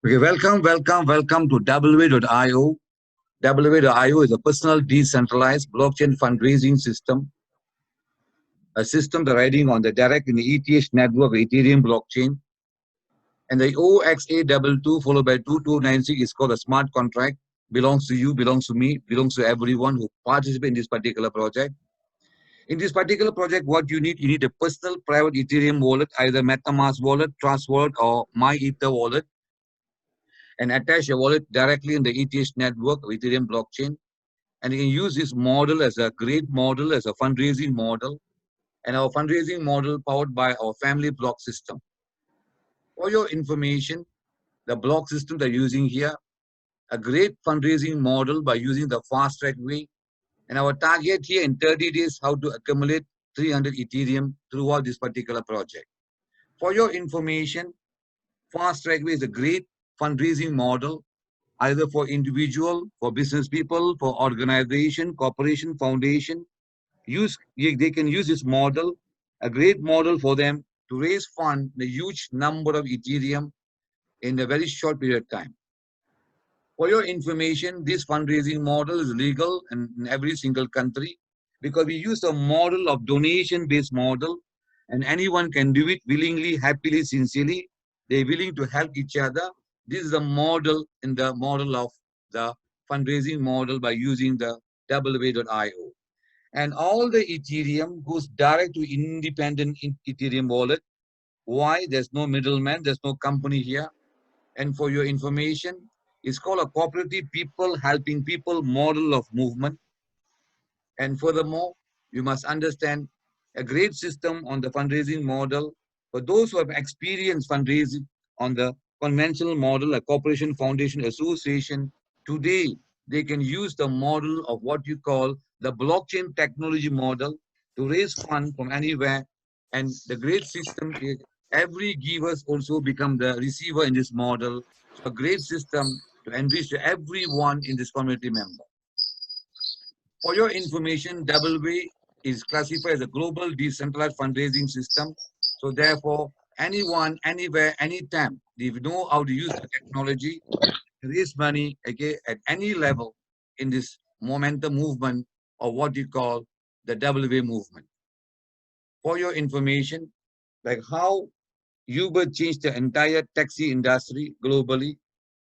Okay, welcome to W.io. W.io is a personal decentralized blockchain fundraising system, a system that riding on the direct in the ETH network, Ethereum blockchain. And the OXA22 followed by 2296 is called a smart contract. Belongs to you, belongs to me, belongs to everyone who participates in this particular project. In this particular project, what you need a personal private Ethereum wallet, either MetaMask wallet, Trust wallet, or MyEther wallet, and attach your wallet directly in the ETH network, Ethereum blockchain. And you can use this model as a great model, as a fundraising model, and our fundraising model powered by our family block system. For your information, the block system they're using here, a great fundraising model by using the fast track way. And our target here in 30 days, how to accumulate 300 Ethereum throughout this particular project. For your information, fast track way is a great fundraising model either for individual, for business people, for organization, corporation, foundation. They can use this model, a great model for them to raise fund a huge number of Ethereum in a very short period of time. For your information, this fundraising model is legal in every single country because we use a model of donation-based model, and anyone can do it willingly, happily, sincerely. They're willing to help each other. This is the model in the model of the fundraising model by using the W.io. And all the Ethereum goes direct to independent Ethereum wallet. Why? There's no middleman, there's no company here. And for your information, it's called a cooperative people helping people model of movement. And furthermore, you must understand a great system on the fundraising model. For those who have experienced fundraising on the conventional model, a corporation, foundation, association, today they can use the model of what you call the blockchain technology model to raise funds from anywhere. And the great system is every givers also become the receiver in this model. So a great system to enrich everyone in this community member. For your information, Doubleway is classified as a global decentralized fundraising system. So therefore, anyone, anywhere, anytime, they know how to use the technology, raise money okay, at any level in this momentum movement or what you call the W movement. For your information, like how Uber changed the entire taxi industry globally.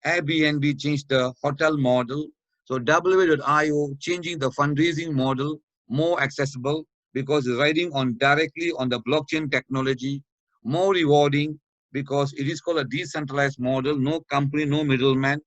Airbnb changed the hotel model. So W.io changing the fundraising model more accessible because it's riding on directly on the blockchain technology, more rewarding because it is called a decentralized model, no company, no middleman,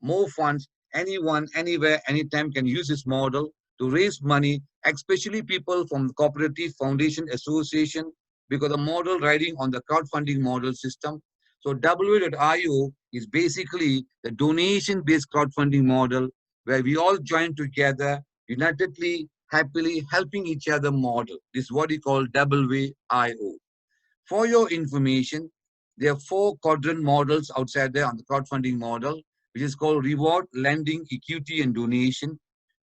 more funds, anyone, anywhere, anytime can use this model to raise money, especially people from cooperative, foundation, association, because the model riding on the crowdfunding model system. So W.io is basically the donation-based crowdfunding model where we all join together, unitedly, happily helping each other model. This is what we call W.io. For your information, there are four quadrant models outside there on the crowdfunding model, which is called reward, lending, equity, and donation.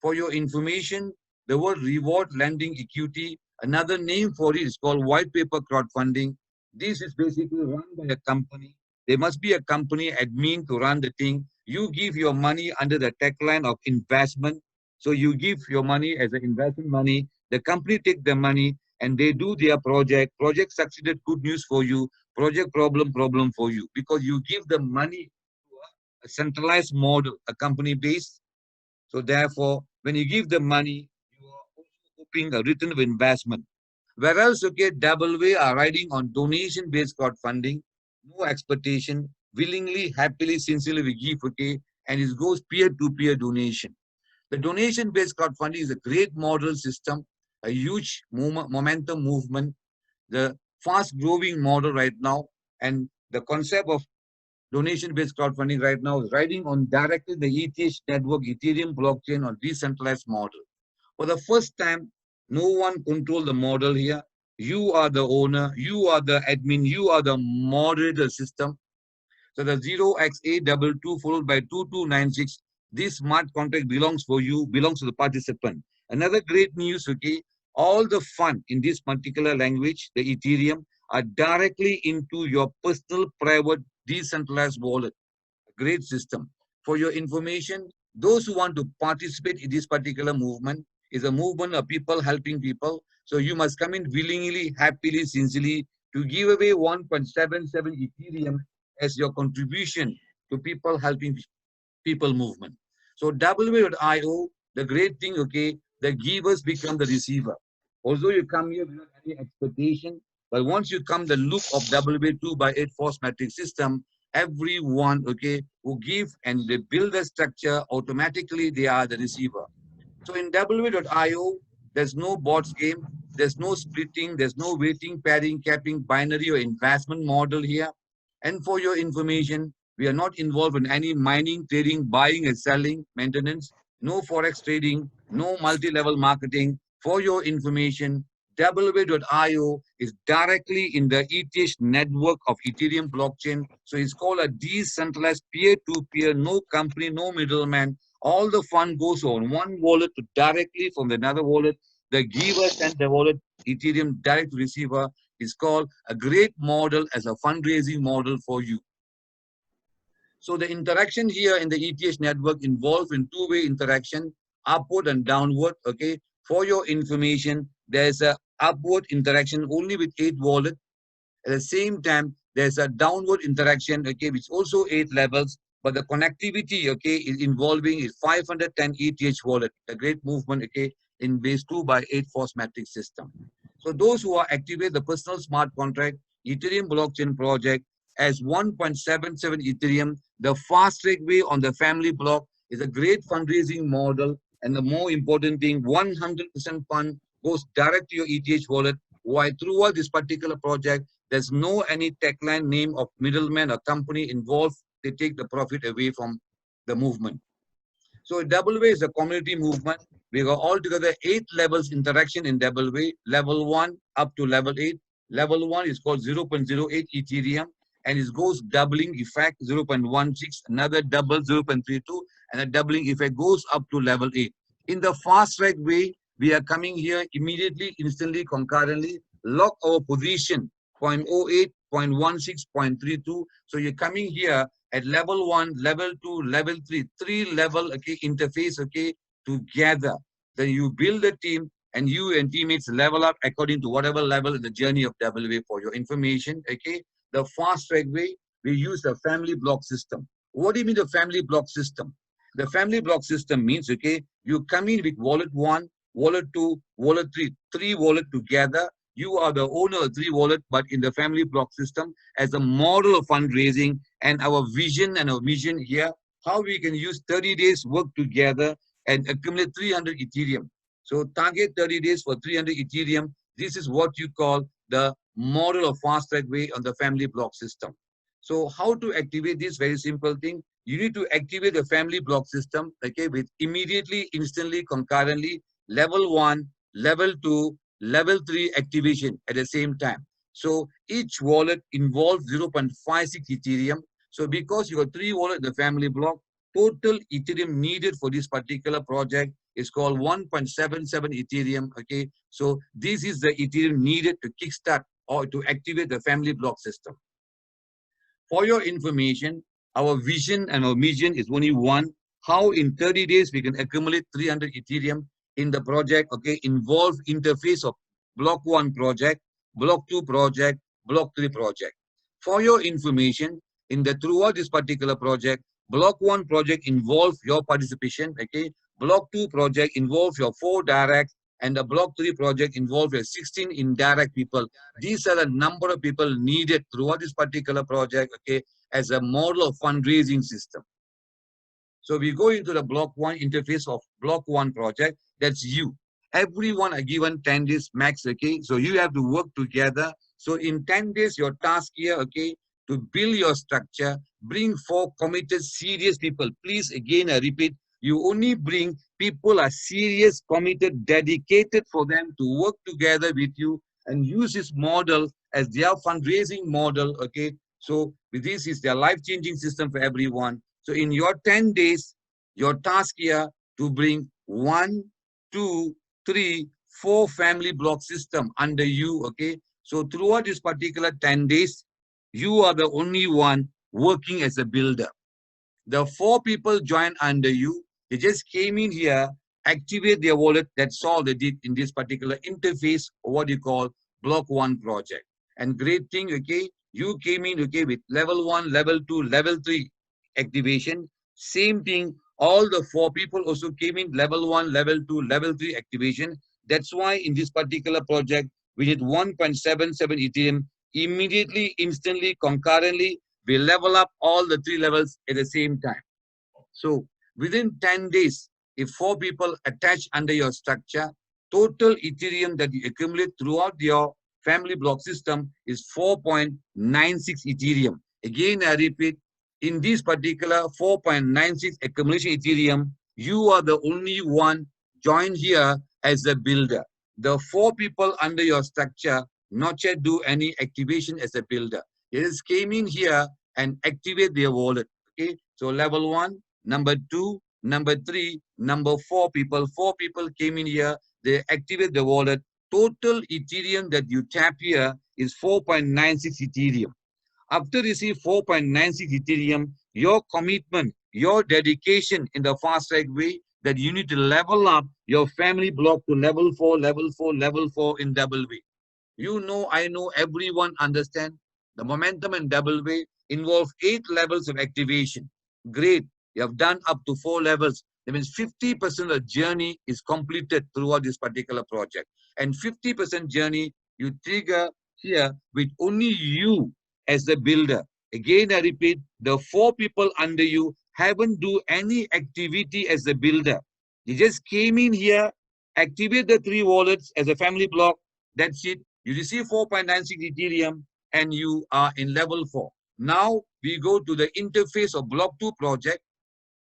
For your information, the word reward, lending, equity, another name for it is called white paper crowdfunding. This is basically run by a company. There must be a company admin to run the thing. You give your money under the tagline of investment. So you give your money as an investment money. The company take the money and they do their project. Project succeeded, good news for you. Project problem for you. Because you give the money to a centralized model, a company based. So therefore, when you give the money, you are also hoping a return of investment. Whereas, okay, Double Way are riding on donation-based crowdfunding, no expectation, willingly, happily, sincerely we give, okay, and it goes peer-to-peer donation. The donation-based crowdfunding is a great model system, a huge momentum movement, the fast-growing model right now, and the concept of donation-based crowdfunding right now is riding on directly the ETH network, Ethereum blockchain or decentralized model. For the first time, no one control the model here. You are the owner, you are the admin, you are the moderator system. So the 0xA22 followed by 2296, this smart contract belongs for you, belongs to the participant. Another great news, okay, all the fund in this particular language, the Ethereum, are directly into your personal private decentralized wallet. great system. For your information, those who want to participate in this particular movement is a movement of people helping people. So you must come in willingly, happily, sincerely to give away 1.77 Ethereum as your contribution to people helping people movement. So W.io, the great thing, okay, the givers become the receiver. Although you come here without any expectation, but once you come the loop of W2 by 8 force matrix system, everyone, okay, who give and they build a structure, automatically they are the receiver. So in W.io, there's no bots game, there's no splitting, there's no waiting, pairing, capping, binary or investment model here. And for your information, we are not involved in any mining, trading, buying and selling, maintenance, no forex trading, no multi-level marketing. For your information, W.io is directly in the ETH network of Ethereum blockchain. So it's called a decentralized peer-to-peer, no company, no middleman. All the fund goes on one wallet to directly from another wallet. The giver sends the wallet, Ethereum direct to receiver is called a great model as a fundraising model for you. So the interaction here in the ETH network involves in two-way interaction, upward and downward. Okay. For your information, there's a upward interaction only with 8 wallets. At the same time, there's a downward interaction, okay, which also 8 levels, but the connectivity, okay, is involving is 510 ETH wallet, a great movement, okay, in base 2 by 8 force matrix system. So those who are activate the personal smart contract, Ethereum blockchain project as 1.77 Ethereum, the fast track way on the family block is a great fundraising model. And the more important thing, 100% fund goes direct to your ETH wallet. Why throughout this particular project, there's no any tech line name of middleman or company involved. They take the profit away from the movement. So Double Way is a community movement. We got altogether 8 levels interaction in Double Way. Level 1 up to level 8. Level 1 is called 0.08 Ethereum and it goes doubling effect 0.16, another double 0.32 and a doubling effect goes up to level 8. In the fast track way, we are coming here immediately, instantly, concurrently, lock our position 0.08, 0.16, 0.32. So you're coming here at level 1, level 2, level 3, 3 level, okay, interface, okay, together. Then you build a team and you and teammates level up according to whatever level in the journey of W for your information, okay. The fast track way, we use the family block system. What do you mean the family block system? The family block system means, okay, you come in with wallet 1, wallet 2, wallet 3, 3 wallet together. You are the owner of 3 wallet, but in the family block system as a model of fundraising and our vision and our mission here, how we can use 30 days work together and accumulate 300 Ethereum. So target 30 days for 300 Ethereum. This is what you call the model of fast track way on the family block system. So how to activate this very simple thing? You need to activate the family block system, okay, with immediately, instantly, concurrently, level 1, level 2, level 3 activation at the same time. So each wallet involves 0.56 Ethereum. So because you got 3 wallets in the family block, total Ethereum needed for this particular project is called 1.77 Ethereum. Okay, so this is the Ethereum needed to kickstart or to activate the family block system. For your information, our vision and our mission is only one. How in 30 days we can accumulate 300 Ethereum in the project, okay, involve interface of block 1 project, block 2 project, block 3 project. For your information, in the throughout this particular project, block 1 project involves your participation, okay, block 2 project involves your 4 direct, and the block 3 project involves your 16 indirect people. These are the number of people needed throughout this particular project, okay, as a model of fundraising system. So we go into the block 1 interface of block 1 project. That's you. Everyone are given 10 days max, okay? So you have to work together. So in 10 days, your task here, okay, to build your structure, bring 4 committed, serious people. Please, again, I repeat, you only bring people are serious, committed, dedicated for them to work together with you and use this model as their fundraising model, okay? So this is their life-changing system for everyone. So in your 10 days, your task here to bring 1, 2, 3, 4 family block system under you, okay? So throughout this particular 10 days, you are the only one working as a builder. The 4 people joined under you. They just came in here, activate their wallet. That's all they did in this particular interface, or what you call block 1 project. And great thing, okay, you came in, okay, with level 1, level 2, level 3 activation. Same thing, all the 4 people also came in level 1, level 2, level 3 activation. That's why in this particular project, we did 1.77 Ethereum immediately, instantly, concurrently. We level up all the 3 levels at the same time. So within 10 days, if 4 people attach under your structure, total Ethereum that you accumulate throughout your family block system is 4.96 Ethereum. Again, I repeat, in this particular 4.96 accumulation Ethereum, you are the only one joined here as a builder. The 4 people under your structure not yet do any activation as a builder. They just came in here and activate their wallet. Okay, so level 1, number 2, number 3, number 4 people. 4 people came in here, they activate the wallet. Total Ethereum that you tap here is 4.96 Ethereum. After receive 4.96 Ethereum, your commitment, your dedication in the fast track way that you need to level up your family block to level 4, level 4, level 4 in double way. You know, I know, everyone understand the momentum in double way involve 8 levels of activation. Great. You have done up to 4 levels. That means 50% of the journey is completed throughout this particular project. And 50% journey you trigger here with only you as the builder. Again, I repeat, the 4 people under you haven't do any activity as a builder. They just came in here, activate the 3 wallets as a family block. That's it. You receive 4.96 Ethereum and you are in level 4. Now we go to the interface of Block 2 project.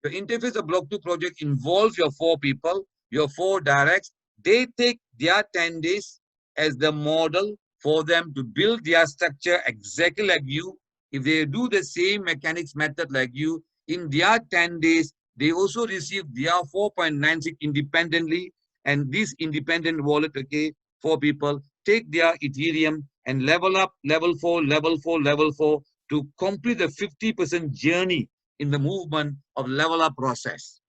The interface of Block 2 project involves your 4 people, your 4 directs. They take their 10 days as the model for them to build their structure exactly like you. If they do the same mechanics method like you, in their 10 days, they also receive their 4.96 independently. And this independent wallet, okay, 4 people, take their Ethereum and level up level 4, level 4, level 4 to complete the 50% journey in the movement of level up process.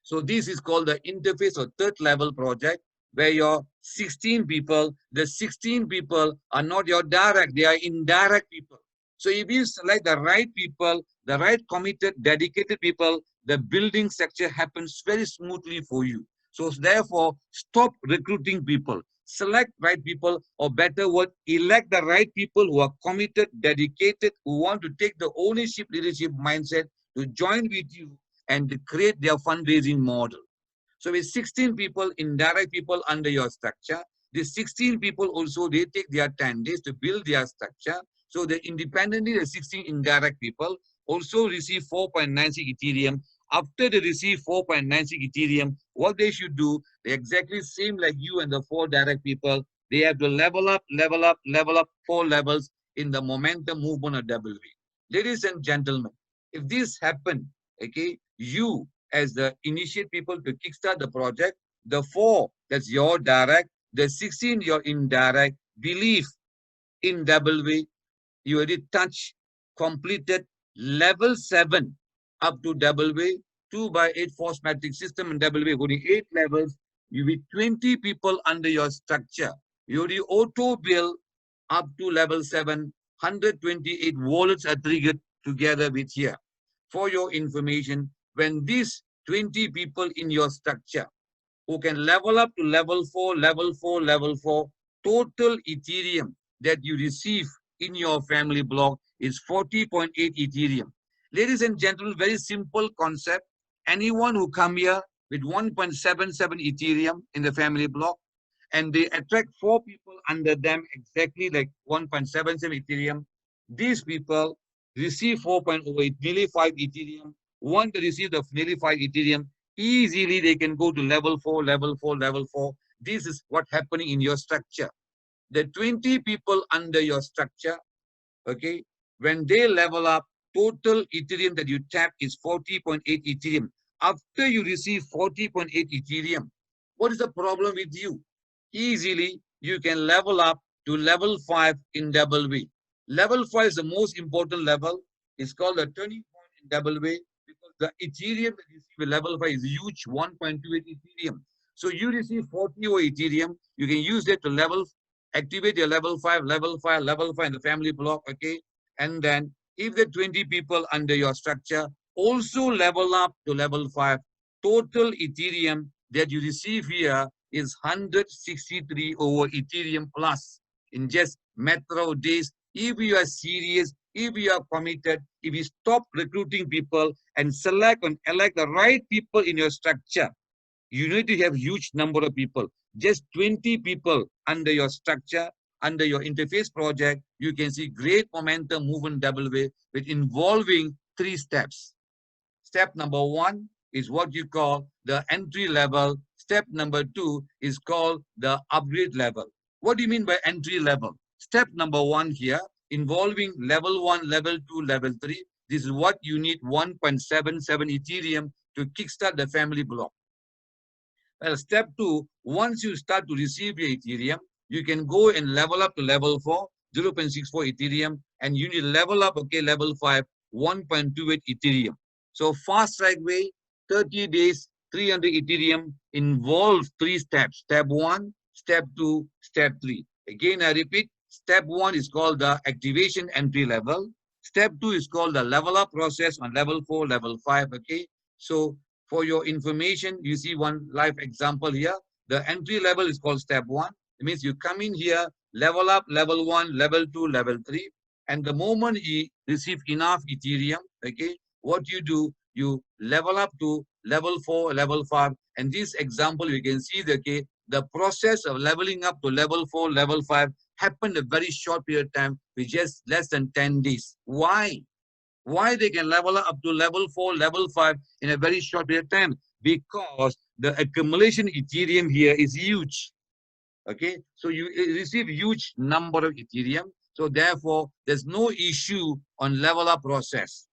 So this is called the interface or third level project where your 16 people, the 16 people are not your direct, they are indirect people. So if you select the right people, the right committed, dedicated people, the building structure happens very smoothly for you. So therefore, stop recruiting people. Select right people, or better word, elect the right people who are committed, dedicated, who want to take the ownership, leadership mindset to join with you and to create their fundraising model. So with 16 people, indirect people under your structure, these 16 people also, they take their 10 days to build their structure. So they independently, the 16 indirect people also receive 4.96 Ethereum. After they receive 4.96 Ethereum, what they should do, they exactly same like you and the 4 direct people. They have to level up, level up, level up 4 levels in the momentum movement of W. Ladies and gentlemen, if this happen, okay, you as the initiate people to kickstart the project, the 4, that's your direct, the 16, your indirect, believe in W, you already touch, completed level 7 up to W, 2 by 8 force matrix system in W, only 8 levels, you with 20 people under your structure. You already auto build up to level 7, 128 wallets are triggered together with here. For your information, when these 20 people in your structure who can level up to level 4, level 4, level 4, total Ethereum that you receive in your family block is 40.8 Ethereum. Ladies and gentlemen, very simple concept. Anyone who come here with 1.77 Ethereum in the family block and they attract 4 people under them exactly like 1.77 Ethereum, these people receive 4.08, nearly 5 Ethereum. Want to receive the nearly 5 Ethereum, easily they can go to level 4, level 4, level 4. This is what happening in your structure. The 20 people under your structure, okay, when they level up, total Ethereum that you tap is 40.8 Ethereum. After you receive 40.8 Ethereum, what is the problem with you? Easily, you can level up to level 5 in double V. Level 5 is the most important level. It's called the turning point double way because the Ethereum that you see with level 5 is huge, 1.28 Ethereum. So you receive 40 over Ethereum. You can use it to activate your level 5, level 5, level 5 in the family block, okay? And then if the 20 people under your structure also level up to level 5, total Ethereum that you receive here is 163 over Ethereum plus in just matter of days. If you are serious, if you are committed, if you stop recruiting people and select and elect the right people in your structure, you need to have huge number of people. Just 20 people under your structure, under your interface project, you can see great momentum movement double way with involving 3 steps. Step number 1 is what you call the entry level. Step number 2 is called the upgrade level. What do you mean by entry level? Step number 1 here involving level 1, level 2, level 3. This is what you need 1.77 Ethereum to kickstart the family block. Well, step 2, once you start to receive your Ethereum, you can go and level up to level 4, 0.64 Ethereum, and you need to level up, okay, level 5, 1.28 Ethereum. So fast track way, 30 days, 300 Ethereum involves 3 steps. Step 1, step 2, step 3. Again, I repeat, step 1 is called the activation entry level. Step 2 is called the level up process on level 4, level 5, okay? So for your information, you see one live example here. The entry level is called step 1. It means you come in here, level up, level 1, level 2, level 3. And the moment you receive enough Ethereum, okay, what you do, you level up to level 4, level 5. And this example, you can see the process of leveling up to level 4, level 5 happened a very short period of time with just less than 10 days. Why? Why they can level up to level 4, level 5 in a very short period of time? Because the accumulation Ethereum here is huge. Okay, so you receive huge number of Ethereum. So therefore, there's no issue on level up process.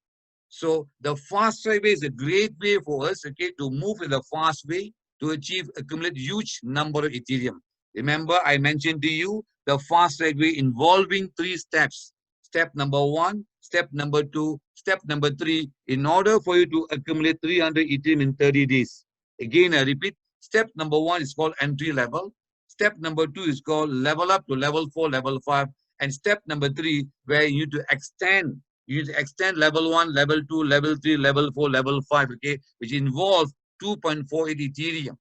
So the fast way is a great way for us, okay, to move in the fast way to accumulate huge number of Ethereum. Remember, I mentioned to you the fast way involving 3 steps. Step number 1, step number 2, step number 3, in order for you to accumulate 300 Ethereum in 30 days. Again, I repeat, step number 1 is called entry level. Step number 2 is called level up to level 4, level 5. And step number 3, where you need to extend. You need to extend level 1, level 2, level 3, level 4, level 5, okay, which involves 2.48 Ethereum.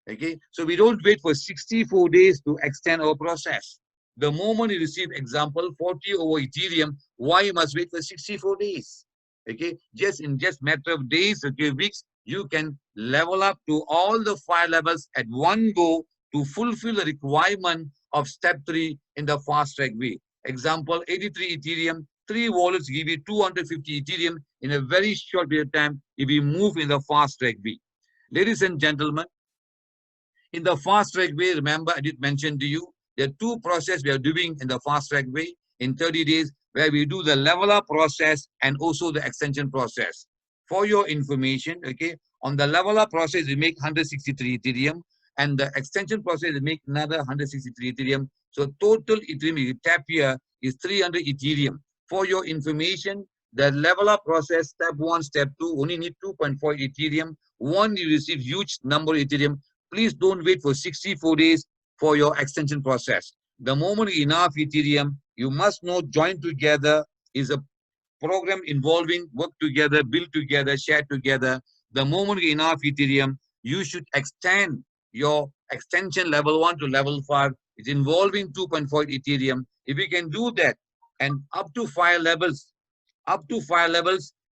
Okay, so we don't wait for 64 days to extend our process. The moment you receive example 40 over Ethereum, why you must wait for 64 days? Okay, just in just matter of days, okay, weeks, you can level up to all the 5 levels at one go to fulfill the requirement of step 3 in the fast track way. Example, 83 Ethereum, 3 wallets give you 250 Ethereum in a very short period of time if we move in the fast track way. Ladies and gentlemen, in the fast track way, remember I did mention to you, there are 2 processes we are doing in the fast track way in 30 days, where we do the level up process and also the extension process. For your information, okay, on the level up process, we make 163 Ethereum, and the extension process, we make another 163 Ethereum. So total Ethereum you tap here is 300 Ethereum. For your information, the level up process, step 1, step 2, only need 2.4 Ethereum. One, you receive huge number of Ethereum. Please don't wait for 64 days for your extension process. The moment enough Ethereum, you must know join together is a program involving work together, build together, share together. The moment enough Ethereum, you should extend your extension level 1 to level 5. It's involving 2.4 Ethereum. If you can do that and up to 5 levels,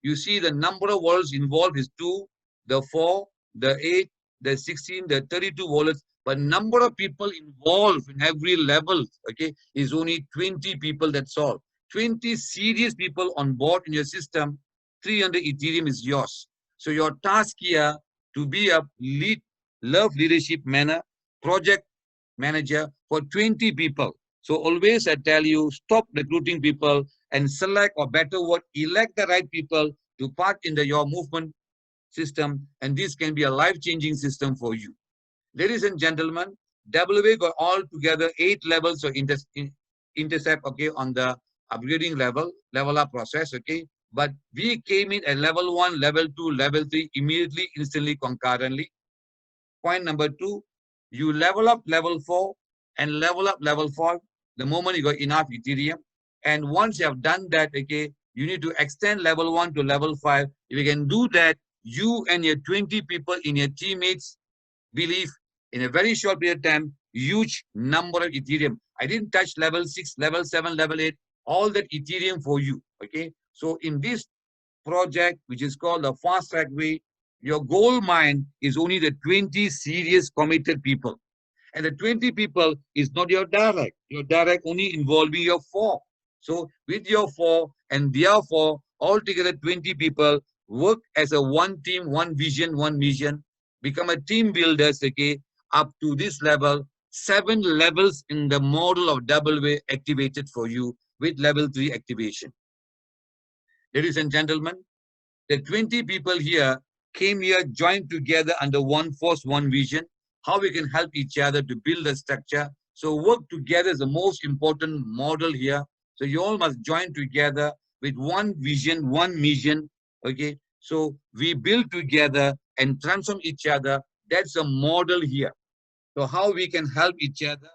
you see the number of wallets involved is 2, the 4, the 8, the 16, the 32 wallets, but number of people involved in every level, okay, is only 20 people, that's all. 20 serious people on board in your system, 300 Ethereum is yours. So your task here to be a love leadership project manager for 20 people. So always I tell you, stop recruiting people and select, or better word, elect the right people to part in your movement system, and this can be a life-changing system for you. Ladies and gentlemen, WA got all together 8 levels of intercept, okay, on the upgrading level up process, okay. But we came in at level 1, level 2, level 3 immediately, instantly, concurrently. Point number 2, you level up level 4 and level up level 5 the moment you got enough Ethereum. And once you have done that, okay, you need to extend level 1 to level 5. If you can do that, you and your 20 people in your teammates believe in a very short period of time, huge number of Ethereum. I didn't touch level 6, level 7, level 8, all that Ethereum for you. Okay. So in this project, which is called the Fast Track Way, your goal mine is only the 20 serious committed people. And the 20 people is not your direct. Your direct only involving your 4. So with your 4 and their 4, altogether 20 people work as a one team, one vision, one mission, become a team builders, okay, up to this level. 7 levels in the model of double way activated for you with level 3 activation. Ladies and gentlemen, the 20 people here came here, joined together under one force, one vision, how we can help each other to build a structure. So work together is the most important model here. So you all must join together with one vision, one mission. Okay. So we build together and transform each other. That's a model here. So how we can help each other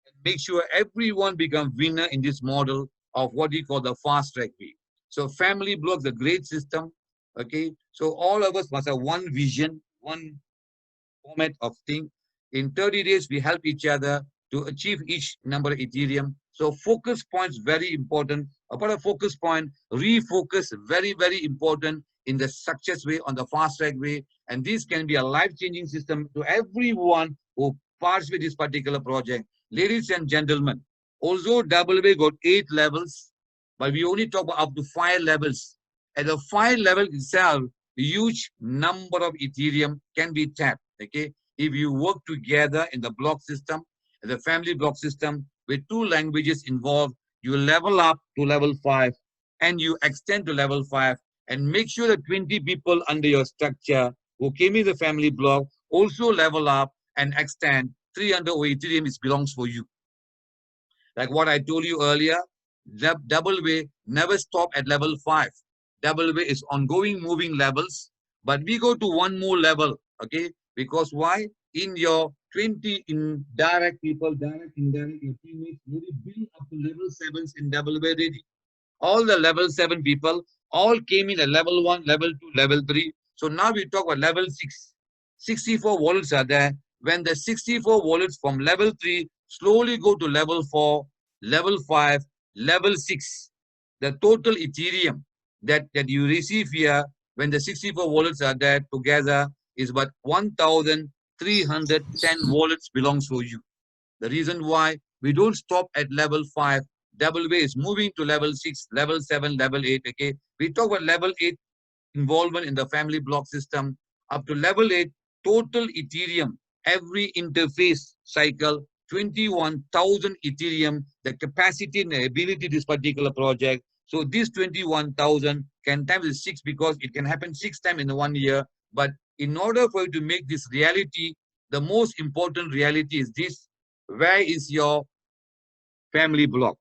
and make sure everyone become winner in this model of what we call the fast track way. So family blocks a great system. Okay. So all of us must have one vision, one format of thing. In 30 days, we help each other to achieve each number of Ethereum. So focus points very important. About a focus point, refocus very, very important in the success way, on the fast track way. And this can be a life-changing system to everyone who participates with this particular project. Ladies and gentlemen, although WA got 8 levels, but we only talk about up to 5 levels. At the 5 level itself, a huge number of Ethereum can be tapped. Okay, if you work together in the block system, the family block system with 2 languages involved, you level up to level 5 and you extend to level 5 and make sure that 20 people under your structure who came in the family block also level up and extend 300 Ethereum belongs for you. Like what I told you earlier, double way never stop at level 5. Double way is ongoing moving levels, but we go to one more level, okay? Because why? In your 20 indirect people, direct, indirect, your teammates, you build up to level 7s in double way ready. All the level 7 people all came in at level 1, level 2, level 3. So now we talk about level 6. 64 wallets are there. When the 64 wallets from level 3 slowly go to level 4, level 5, level 6, the total Ethereum that you receive here when the 64 wallets are there together is about 1,310 wallets belongs for you. The reason why we don't stop at level 5, double way is moving to level 6, level 7, level 8. Okay, we talk about level 8 involvement in the family block system up to level 8, total Ethereum, every interface cycle, 21,000 Ethereum, the capacity and the ability of this particular project. So this 21,000 can times 6 because it can happen 6 times in 1 year. But in order for you to make this reality, the most important reality is this: where is your family block?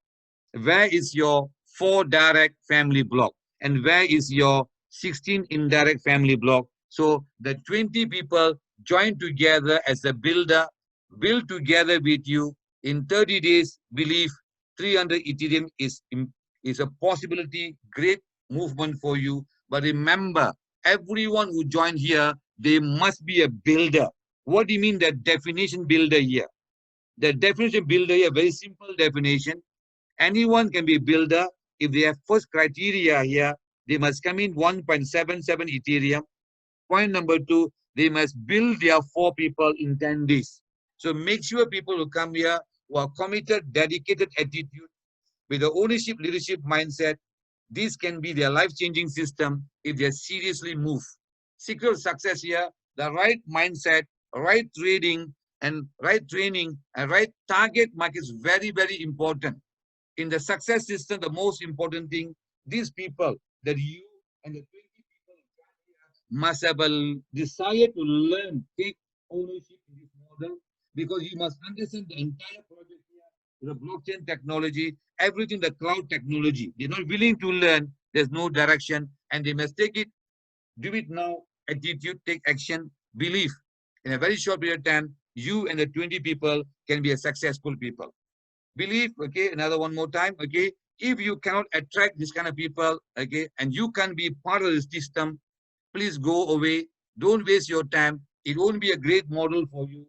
Where is your 4 direct family block? And where is your 16 indirect family block? So the 20 people join together as a builder, build together with you. In 30 days, believe 300 Ethereum is a possibility, great movement for you. But remember, everyone who joined here, they must be a builder. What do you mean that definition builder here? The definition builder here, very simple definition. Anyone can be a builder if they have first criteria here. They must come in 1.77 Ethereum. Point number 2, they must build their 4 people in 10 days. So make sure people who come here who are committed, dedicated attitude with the ownership, leadership mindset. This can be their life-changing system if they seriously move. Secret success here, the right mindset, right trading, and right training, and right target market is very, very important. In the success system, the most important thing, these people that you and the 20 people must have a desire to learn, take ownership in this model, because you must understand the entire project here, the blockchain technology, everything, the cloud technology. They're not willing to learn. there's no direction, and they must take it, do it now, attitude, take action, belief. In a very short period of time, you and the 20 people can be a successful people. Believe, okay, another one more time, okay, if you cannot attract this kind of people, okay, and you can be part of the system, please go away. Don't waste your time. It won't be a great model for you.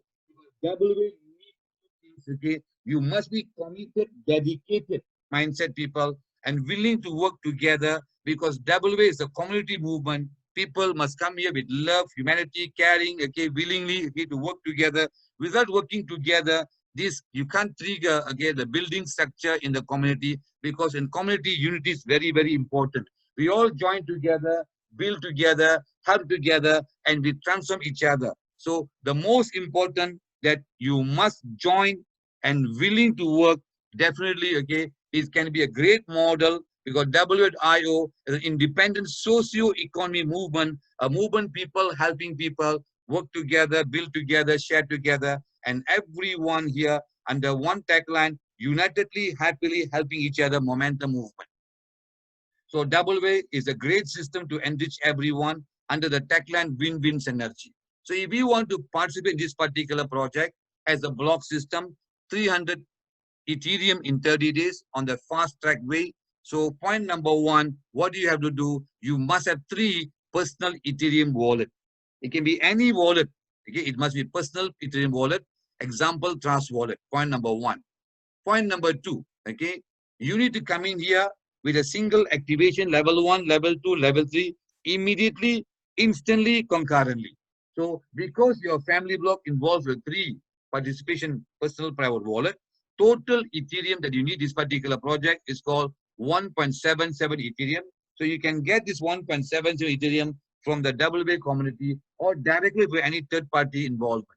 Double way, you need two things, okay? You must be committed, dedicated mindset people and willing to work together because double way is a community movement. People must come here with love, humanity, caring, okay, willingly, okay, to work together. Without working together, this you can't trigger again the building structure in the community because in community unity is very, very important. We all join together, build together, help together, and we transform each other. So the most important that you must join and willing to work definitely, okay, it can be a great model because WIO is an independent socio-economy movement, a movement people helping people work together, build together, share together, and everyone here under one tagline, unitedly, happily helping each other momentum movement. So Double Way is a great system to enrich everyone under the tagline win-win synergy. So if you want to participate in this particular project as a block system, 300 Ethereum in 30 days on the fast track way. So point number one, what do you have to do? You must have 3 personal Ethereum wallet. It can be any wallet. Okay, it must be personal Ethereum wallet. Example, Trust wallet. Point number one. Point number two, okay, you need to come in here with a single activation, level 1, level 2, level 3, immediately, instantly, concurrently. So because your family block involves with 3 participation personal private wallet, total Ethereum that you need this particular project is called 1.77 Ethereum. So you can get this 1.77 Ethereum from the WA community or directly for any third party involvement.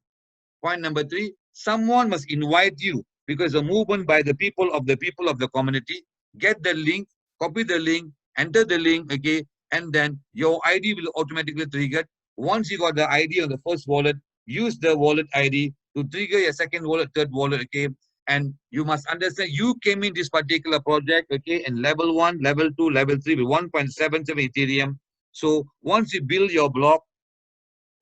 Point number 3, someone must invite you because the movement by the people of the community. Get the link, copy the link, enter the link, okay, and then your ID will automatically trigger. Once you got the ID on the first wallet, use the wallet ID to trigger your second wallet, third wallet, okay. And you must understand you came in this particular project, okay, in level 1, level 2, level 3 with 1.77 Ethereum. So once you build your block,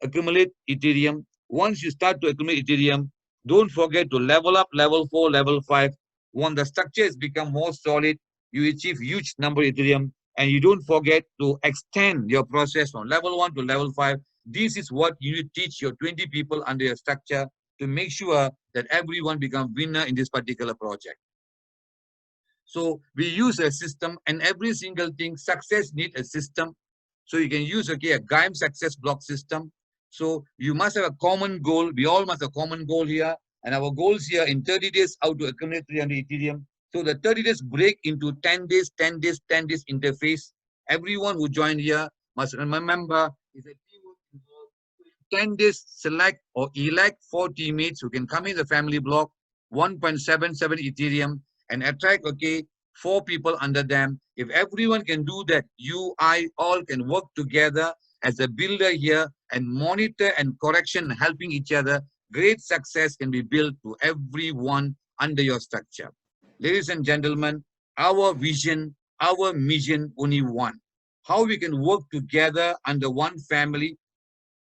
accumulate Ethereum. Once you start to accumulate Ethereum, don't forget to level up level 4, level 5. When the structure has become more solid, you achieve huge number of Ethereum and you don't forget to extend your process from level 1 to level 5. This is what you need to teach your 20 people under your structure to make sure that everyone becomes winner in this particular project. So we use a system and every single thing, success needs a system. So you can use, okay, a GAIM success block system. So you must have a common goal. We all must have a common goal here. And our goals here in 30 days, how to accumulate 300 Ethereum. So the 30 days break into 10 days, 10 days, 10 days interface. Everyone who joined here must remember is a teamwork involved. 10 days, select or elect 4 teammates who can come in the family block, 1.77 Ethereum, and attract, okay, 4 people under them. If everyone can do that, you, I, all can work together as a builder here and monitor and correction, helping each other. Great success can be built to everyone under your structure. Ladies and gentlemen, our vision, our mission, only one. How we can work together under one family.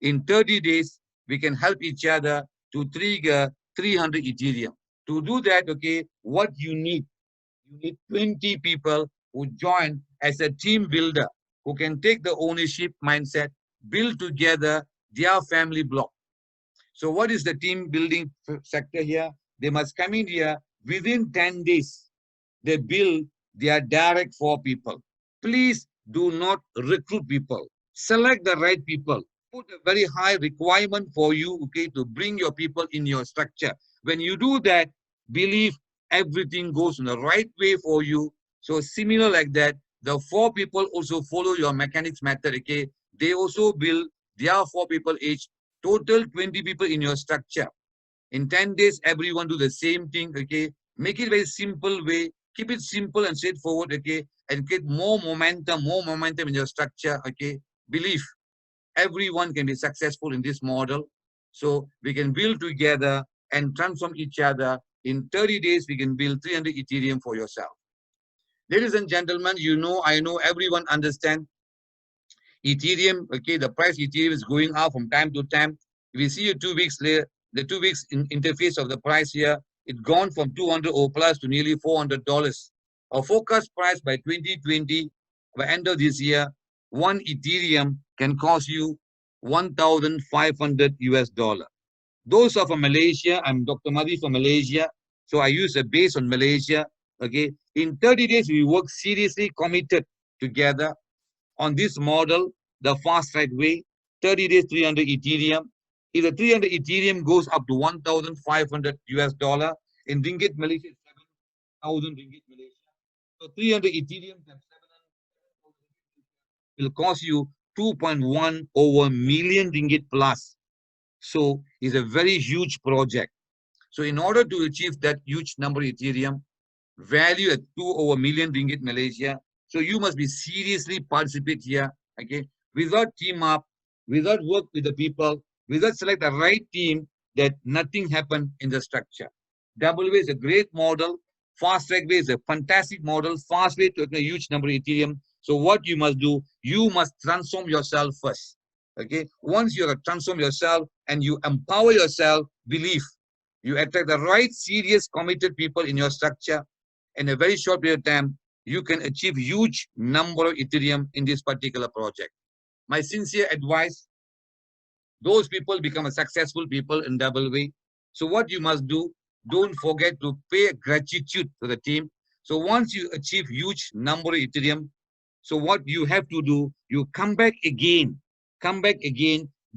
In 30 days, we can help each other to trigger 300 Ethereum. To do that, okay, what you need 20 people who join as a team builder, who can take the ownership mindset, build together their family block. So what is the team building sector here? They must come in here within 10 days. They build their direct 4 people. Please do not recruit people. Select the right people. Put a very high requirement for you, okay, to bring your people in your structure. When you do that, believe everything goes in the right way for you. So similar like that, the 4 people also follow your mechanics method, okay. They also build their 4 people each. Total 20 people in your structure. In 10 days, everyone do the same thing, okay. Make it very simple way. Keep it simple and straightforward, okay, and get more momentum in your structure, okay. Believe everyone can be successful in this model. So we can build together and transform each other. In 30 days, we can build 300 Ethereum for yourself. Ladies and gentlemen, you know, I know, everyone understand Ethereum. Okay, the price Ethereum is going up from time to time. We see 2 weeks later, the 2 weeks interface of the price here, it gone from 200 or plus to nearly $400. Our forecast price by 2020, by end of this year, one Ethereum can cost you 1,500 US dollar. Those are from Malaysia. I'm Dr. Madhi from Malaysia. So I use a base on Malaysia. Okay. In 30 days, we work seriously committed together on this model, the fast track way, 30 days, 300 Ethereum. If the 300 Ethereum goes up to 1,500 US dollar, in Ringgit Malaysia, 7,000 Ringgit Malaysia. So 300 Ethereum times 7,000 will cost you 2.1 over million Ringgit plus. So it's a very huge project. So in order to achieve that huge number of Ethereum, value at 2 over million Ringgit Malaysia, so you must be seriously participate here, okay? Without team up, without work with the people, without select the right team, that nothing happen in the structure. W is a great model. Fast Track Way is a fantastic model. Fast way to a huge number of Ethereum. So what you must do, you must transform yourself first. Okay. Once you transform yourself and you empower yourself, believe you attract the right, serious, committed people in your structure. In a very short period of time, you can achieve huge number of Ethereum in this particular project. My sincere advice, those people become a successful people in double way. So what you must do, don't forget to pay gratitude to the team. So once you achieve huge number of Ethereum, so what you have to do, you come back again,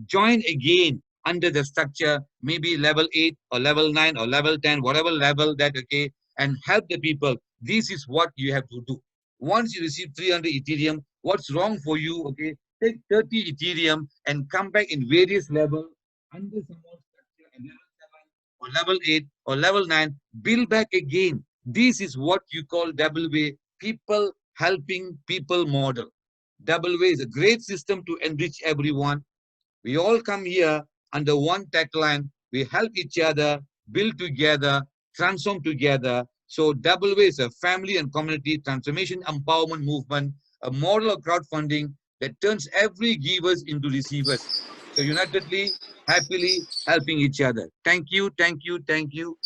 join again under the structure, maybe level 8 or level 9 or level 10, whatever level that, okay, and help the people. This is what you have to do. Once you receive 300 Ethereum, what's wrong for you, okay? Take 30 Ethereum and come back in various levels under some more structure at level 7 or level 8 or level 9, build back again. This is what you call double way, people helping people model. Double way is a great system to enrich everyone. We all come here under one tagline. We help each other, build together, transform together. So Double Way is a family and community transformation empowerment movement, a model of crowdfunding that turns every givers into receivers. So unitedly, happily helping each other. Thank you, thank you, thank you.